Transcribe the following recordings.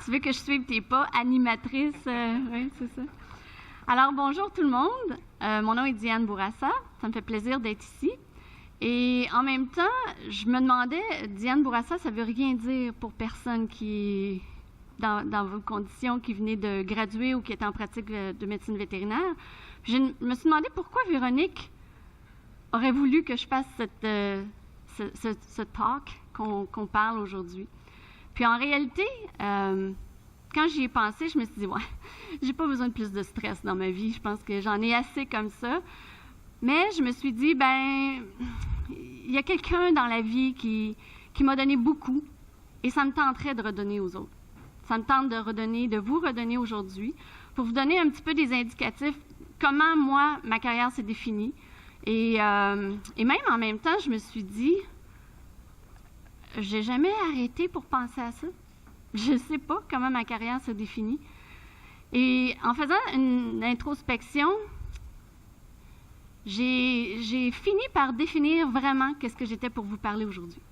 Tu veux que je suive tes pas, animatrice? Oui, c'est ça. Alors, bonjour tout le monde. Mon nom est Diane Bourassa. Ça me fait plaisir d'être ici. Et en même temps, je me demandais, Diane Bourassa, ça veut rien dire pour personne qui, dans vos conditions, qui venait de graduer ou qui est en pratique de médecine vétérinaire. Je me suis demandé pourquoi Véronique aurait voulu que je fasse ce talk qu'on parle aujourd'hui. Puis en réalité, quand j'y ai pensé, je me suis dit, ouais, j'ai pas besoin de plus de stress dans ma vie. Je pense que j'en ai assez comme ça. Mais je me suis dit, ben, il y a quelqu'un dans la vie qui m'a donné beaucoup et ça me tenterait de redonner aux autres. Ça me tente de vous redonner aujourd'hui pour vous donner un petit peu des indicatifs comment, moi, ma carrière s'est définie. Et même en même temps, je me suis dit, j'ai jamais arrêté pour penser à ça. Je ne sais pas comment ma carrière se définit. Et en faisant une introspection, j'ai fini par définir vraiment qu'est-ce que j'étais pour vous parler aujourd'hui.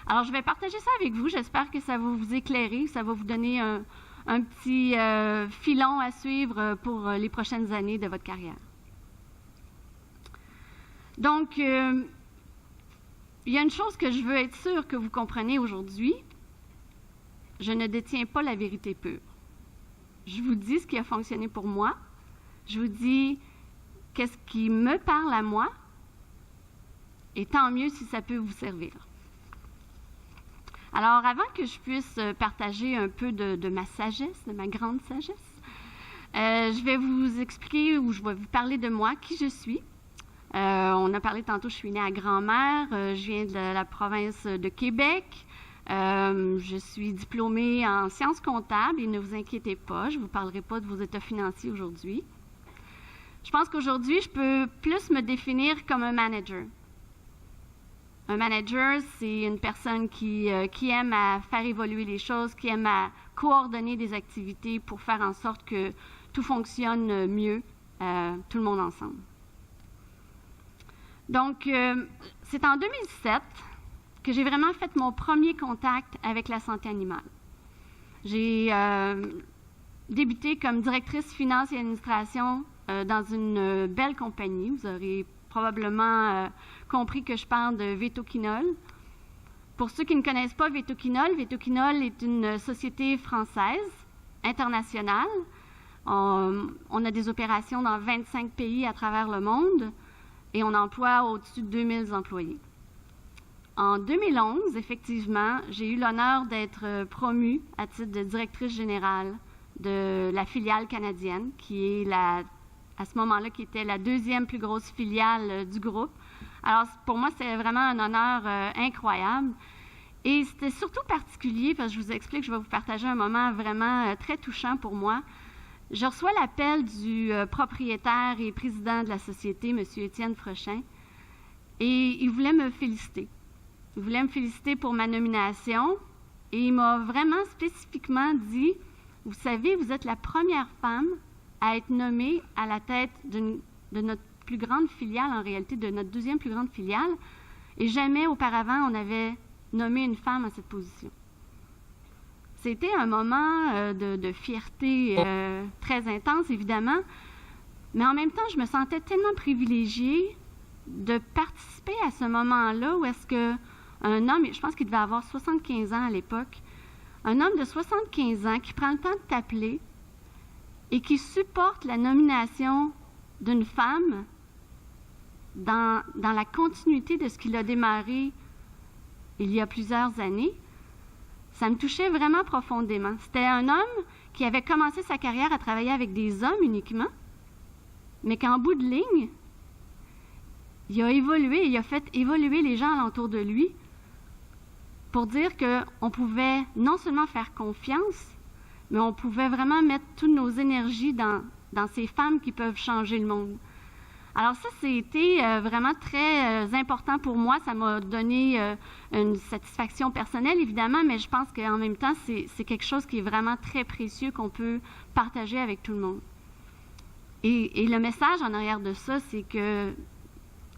Alors, je vais partager ça avec vous. J'espère que ça va vous éclairer, ça va vous donner un petit filon à suivre pour les prochaines années de votre carrière. Donc, il y a une chose que je veux être sûre que vous comprenez aujourd'hui. Je ne détiens pas la vérité pure. Je vous dis ce qui a fonctionné pour moi. Je vous dis qu'est-ce qui me parle à moi. Et tant mieux si ça peut vous servir. Alors, avant que je puisse partager un peu de ma sagesse, de ma grande sagesse, je vais vous expliquer ou je vais vous parler de moi, qui je suis. On a parlé tantôt, je suis née à Grand-Mère, je viens de la province de Québec. Je suis diplômée en sciences comptables et ne vous inquiétez pas, je ne vous parlerai pas de vos états financiers aujourd'hui. Je pense qu'aujourd'hui, je peux plus me définir comme un manager. Un manager, c'est une personne qui aime à faire évoluer les choses, qui aime à coordonner des activités pour faire en sorte que tout fonctionne mieux, tout le monde ensemble. Donc, c'est en 2007 que j'ai vraiment fait mon premier contact avec la santé animale. J'ai débuté comme directrice finance et administration dans une belle compagnie. Vous aurez probablement compris que je parle de Vétoquinol. Pour ceux qui ne connaissent pas Vétoquinol, Vétoquinol est une société française, internationale. On a des opérations dans 25 pays à travers le monde et on emploie au-dessus de 2000 employés. En 2011, effectivement, j'ai eu l'honneur d'être promue à titre de directrice générale de la filiale canadienne, qui est à ce moment-là, qui était la deuxième plus grosse filiale du groupe. Alors, pour moi, c'était vraiment un honneur incroyable. Et c'était surtout particulier, parce que je vous explique, je vais vous partager un moment vraiment très touchant pour moi. Je reçois l'appel du propriétaire et président de la société, M. Étienne Frechin, et il voulait me féliciter. Il voulait me féliciter pour ma nomination et il m'a vraiment spécifiquement dit, vous savez, vous êtes la première femme à être nommée à la tête de notre plus grande filiale, en réalité de notre deuxième plus grande filiale, et jamais auparavant on avait nommé une femme à cette position. C'était un moment de fierté très intense, évidemment, mais en même temps, je me sentais tellement privilégiée de participer à ce moment-là où est-ce qu'un homme, je pense qu'il devait avoir 75 ans à l'époque, un homme de 75 ans qui prend le temps de t'appeler et qui supporte la nomination d'une femme dans la continuité de ce qu'il a démarré il y a plusieurs années, ça me touchait vraiment profondément. C'était un homme qui avait commencé sa carrière à travailler avec des hommes uniquement, mais qu'en bout de ligne, il a évolué, il a fait évoluer les gens alentour de lui pour dire qu'on pouvait non seulement faire confiance, mais on pouvait vraiment mettre toutes nos énergies dans ces femmes qui peuvent changer le monde. Alors ça, c'était vraiment très important pour moi. Ça m'a donné une satisfaction personnelle, évidemment, mais je pense qu'en même temps, c'est quelque chose qui est vraiment très précieux qu'on peut partager avec tout le monde. Et le message en arrière de ça, c'est que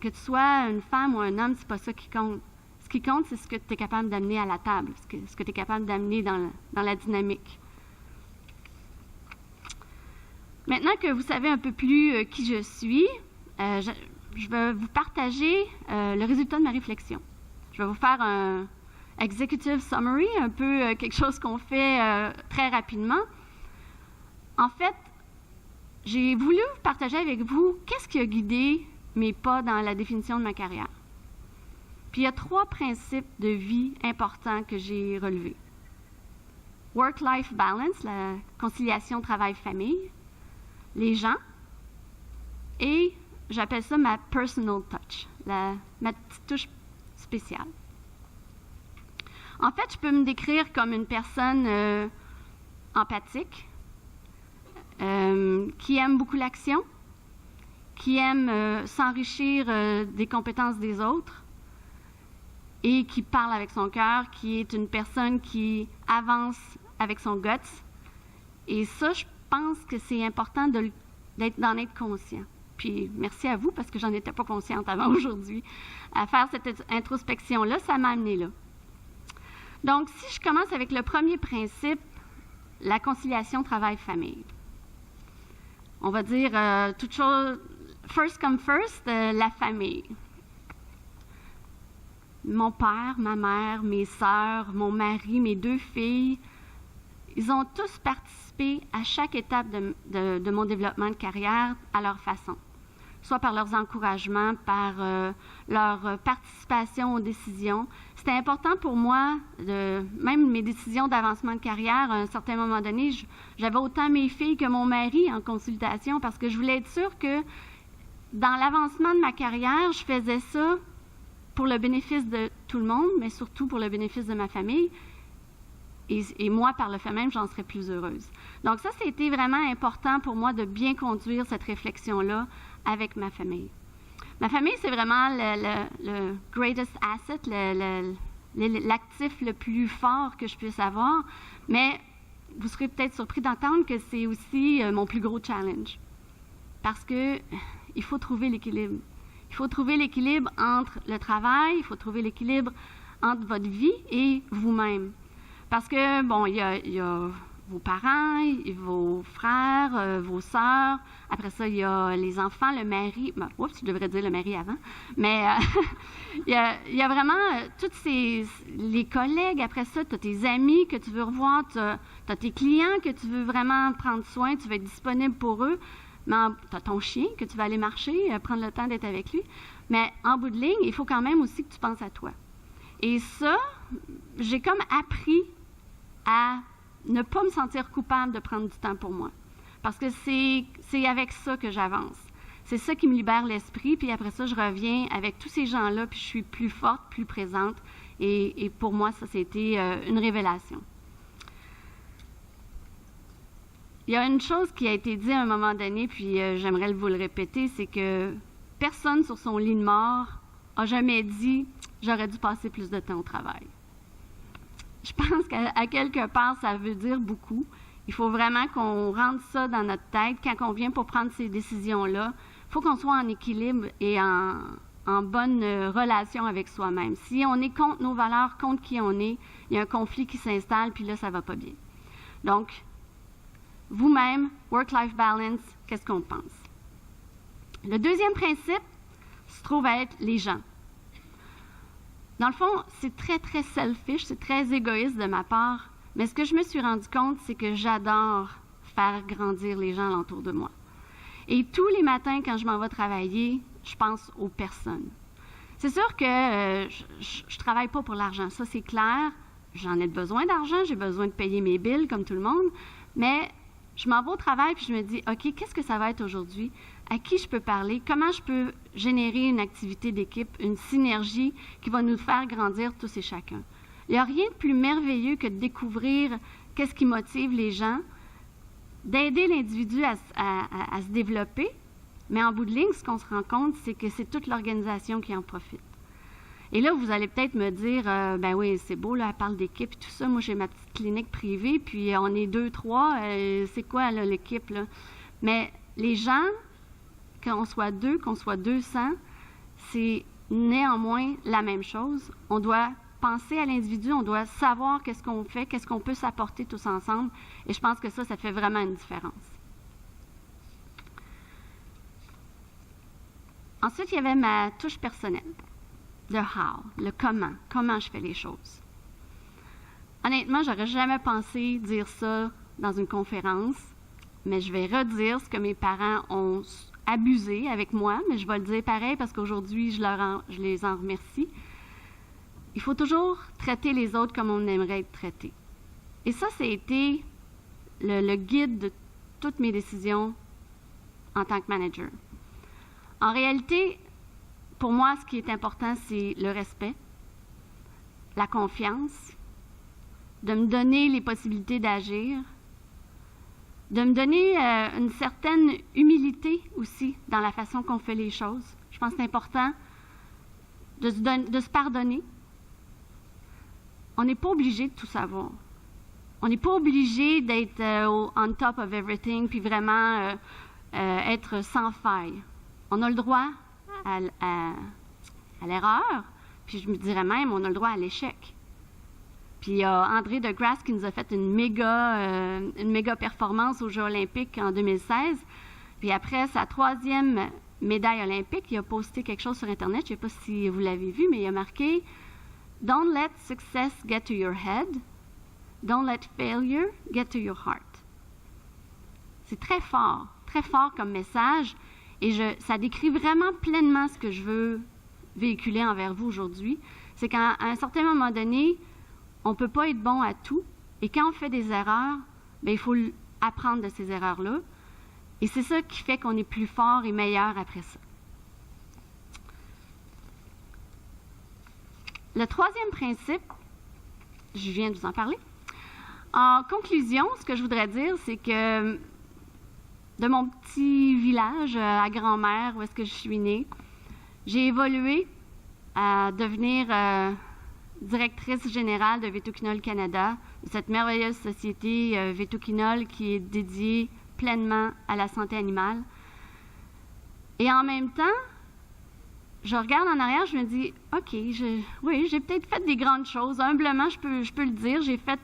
tu sois une femme ou un homme, c'est pas ça qui compte. Ce qui compte, c'est ce que tu es capable d'amener à la table, ce que tu es capable d'amener dans la dynamique. Maintenant que vous savez un peu plus qui je suis, je vais vous partager le résultat de ma réflexion. Je vais vous faire un executive summary, un peu quelque chose qu'on fait très rapidement. En fait, j'ai voulu partager avec vous qu'est-ce qui a guidé mes pas dans la définition de ma carrière. Puis il y a 3 principes de vie importants que j'ai relevés. Work-life balance, la conciliation travail-famille, les gens, et j'appelle ça ma personal touch, ma petite touche spéciale. En fait, je peux me décrire comme une personne empathique, qui aime beaucoup l'action, qui aime s'enrichir des compétences des autres et qui parle avec son cœur, qui est une personne qui avance avec son guts. Et ça, je pense que c'est important d'en être conscient. Puis merci à vous, parce que j'en étais pas consciente avant aujourd'hui. À faire cette introspection-là, ça m'a amené là. Donc, si je commence avec le premier principe, la conciliation travail-famille. On va dire toute chose, first come first, la famille. Mon père, ma mère, mes sœurs, mon mari, mes 2 filles, ils ont tous participé à chaque étape de mon développement de carrière à leur façon. Soit par leurs encouragements, par leur participation aux décisions. C'était important pour moi, même mes décisions d'avancement de carrière, à un certain moment donné, j'avais autant mes filles que mon mari en consultation parce que je voulais être sûre que dans l'avancement de ma carrière, je faisais ça pour le bénéfice de tout le monde, mais surtout pour le bénéfice de ma famille. Et moi, par le fait même, j'en serais plus heureuse. Donc ça, c'était vraiment important pour moi de bien conduire cette réflexion-là avec ma famille. Ma famille, c'est vraiment le greatest asset, l'actif le plus fort que je puisse avoir, mais vous serez peut-être surpris d'entendre que c'est aussi mon plus gros challenge. Parce que il faut trouver l'équilibre. Il faut trouver l'équilibre entre le travail, il faut trouver l'équilibre entre votre vie et vous-même. Parce que, bon, il y a vos parents, vos frères, vos sœurs. Après ça, il y a les enfants, le mari. Ben, oups, je devrais dire le mari avant. Mais il y a vraiment tous les collègues. Après ça, tu as tes amis que tu veux revoir. Tu as tes clients que tu veux vraiment prendre soin. Tu veux être disponible pour eux. Mais tu as ton chien que tu vas aller marcher, prendre le temps d'être avec lui. Mais en bout de ligne, il faut quand même aussi que tu penses à toi. Et ça, j'ai comme appris à ne pas me sentir coupable de prendre du temps pour moi. Parce que c'est avec ça que j'avance. C'est ça qui me libère l'esprit, puis après ça, je reviens avec tous ces gens-là, puis je suis plus forte, plus présente. Et pour moi, ça, c'était une révélation. Il y a une chose qui a été dite à un moment donné, puis j'aimerais vous le répéter, c'est que personne sur son lit de mort n'a jamais dit « j'aurais dû passer plus de temps au travail ». Je pense qu'à quelque part, ça veut dire beaucoup. Il faut vraiment qu'on rentre ça dans notre tête quand on vient pour prendre ces décisions-là. Il faut qu'on soit en équilibre et en bonne relation avec soi-même. Si on est contre nos valeurs, contre qui on est, il y a un conflit qui s'installe, puis là, ça ne va pas bien. Donc, vous-même, work-life balance, qu'est-ce qu'on pense? Le deuxième principe se trouve à être les gens. Dans le fond, c'est très, très selfish, c'est très égoïste de ma part, mais ce que je me suis rendu compte, c'est que j'adore faire grandir les gens alentour de moi. Et tous les matins, quand je m'en vais travailler, je pense aux personnes. C'est sûr que je travaille pas pour l'argent, ça c'est clair. J'en ai besoin d'argent, j'ai besoin de payer mes bills comme tout le monde, mais je m'en vais au travail puis je me dis, OK, qu'est-ce que ça va être aujourd'hui? À qui je peux parler? Comment je peux générer une activité d'équipe, une synergie qui va nous faire grandir tous et chacun? Il n'y a rien de plus merveilleux que de découvrir qu'est-ce qui motive les gens, d'aider l'individu à se développer, mais en bout de ligne, ce qu'on se rend compte, c'est que c'est toute l'organisation qui en profite. Et là, vous allez peut-être me dire, ben oui, c'est beau, là, elle parle d'équipe et tout ça. Moi, j'ai ma petite clinique privée, puis on est 2, 3. C'est quoi, là, l'équipe, là? Mais les gens, qu'on soit 2, qu'on soit 200, c'est néanmoins la même chose. On doit penser à l'individu, on doit savoir qu'est-ce qu'on fait, qu'est-ce qu'on peut s'apporter tous ensemble. Et je pense que ça fait vraiment une différence. Ensuite, il y avait ma touche personnelle, le how, le comment je fais les choses. Honnêtement, j'aurais jamais pensé dire ça dans une conférence, mais je vais redire ce que mes parents ont abusé avec moi, mais je vais le dire pareil parce qu'aujourd'hui, je les en remercie. Il faut toujours traiter les autres comme on aimerait être traité. Et ça a été le guide de toutes mes décisions en tant que manager. En réalité, pour moi, ce qui est important, c'est le respect, la confiance, de me donner les possibilités d'agir, de me donner une certaine humilité aussi dans la façon qu'on fait les choses. Je pense que c'est important de se pardonner. On n'est pas obligé de tout savoir. On n'est pas obligé d'être on top of everything puis vraiment être sans faille. On a le droit à l'erreur, puis je me dirais même, on a le droit à l'échec. Puis il y a André de Grasse qui nous a fait une méga performance aux Jeux olympiques en 2016. Puis après sa 3e médaille olympique, il a posté quelque chose sur Internet, je ne sais pas si vous l'avez vu, mais il a marqué « Don't let success get to your head. Don't let failure get to your heart. » C'est très fort comme message. Et ça décrit vraiment pleinement ce que je veux véhiculer envers vous aujourd'hui. C'est qu'à un certain moment donné, on ne peut pas être bon à tout. Et quand on fait des erreurs, bien, il faut apprendre de ces erreurs-là. Et c'est ça qui fait qu'on est plus fort et meilleur après ça. Le 3e principe, je viens de vous en parler. En conclusion, ce que je voudrais dire, c'est que de mon petit village à Grand-Mère, où est-ce que je suis née, j'ai évolué à devenir directrice générale de Vétoquinol Canada, de cette merveilleuse société Vétoquinol qui est dédiée pleinement à la santé animale. Et en même temps, je regarde en arrière, je me dis, OK, j'ai peut-être fait des grandes choses. Humblement, je peux le dire, j'ai fait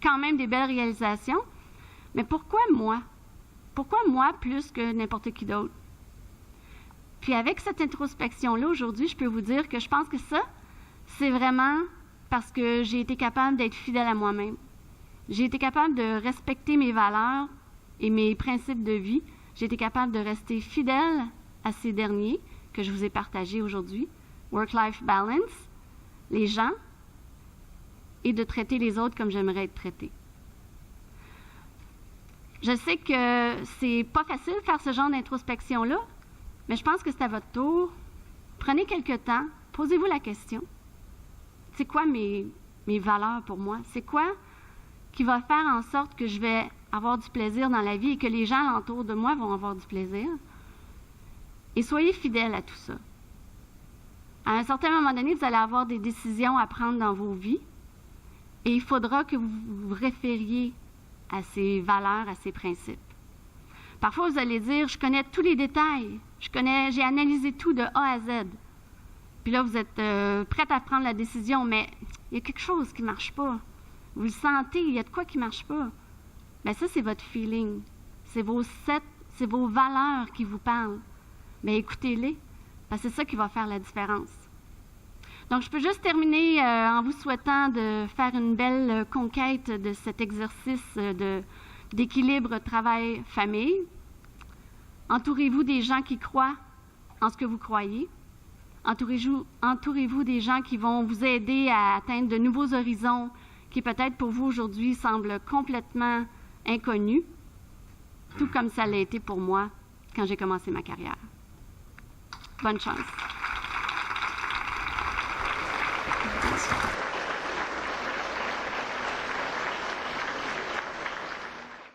quand même des belles réalisations. Mais pourquoi moi? Pourquoi moi plus que n'importe qui d'autre? Puis avec cette introspection-là, aujourd'hui, je peux vous dire que je pense que ça, c'est vraiment parce que j'ai été capable d'être fidèle à moi-même. J'ai été capable de respecter mes valeurs et mes principes de vie. J'ai été capable de rester fidèle à ces derniers que je vous ai partagés aujourd'hui. Work-life balance, les gens, et de traiter les autres comme j'aimerais être traité. Je sais que c'est pas facile de faire ce genre d'introspection-là, mais je pense que c'est à votre tour. Prenez quelques temps, posez-vous la question. C'est quoi mes valeurs pour moi? C'est quoi qui va faire en sorte que je vais avoir du plaisir dans la vie et que les gens autour de moi vont avoir du plaisir? Et soyez fidèles à tout ça. À un certain moment donné, vous allez avoir des décisions à prendre dans vos vies et il faudra que vous vous référiez à ces valeurs, à ces principes. Parfois, vous allez dire, je connais tous les détails, j'ai analysé tout de A à Z. Puis là, vous êtes prête à prendre la décision, mais il y a quelque chose qui ne marche pas. Vous le sentez, il y a de quoi qui ne marche pas. Bien, ça, c'est votre feeling. C'est vos valeurs qui vous parlent. Mais écoutez-les, parce que c'est ça qui va faire la différence. Donc, je peux juste terminer en vous souhaitant de faire une belle conquête de cet exercice d'équilibre travail-famille. Entourez-vous des gens qui croient en ce que vous croyez. Entourez-vous des gens qui vont vous aider à atteindre de nouveaux horizons qui peut-être pour vous aujourd'hui semblent complètement inconnus, tout comme ça l'a été pour moi quand j'ai commencé ma carrière. Bonne chance.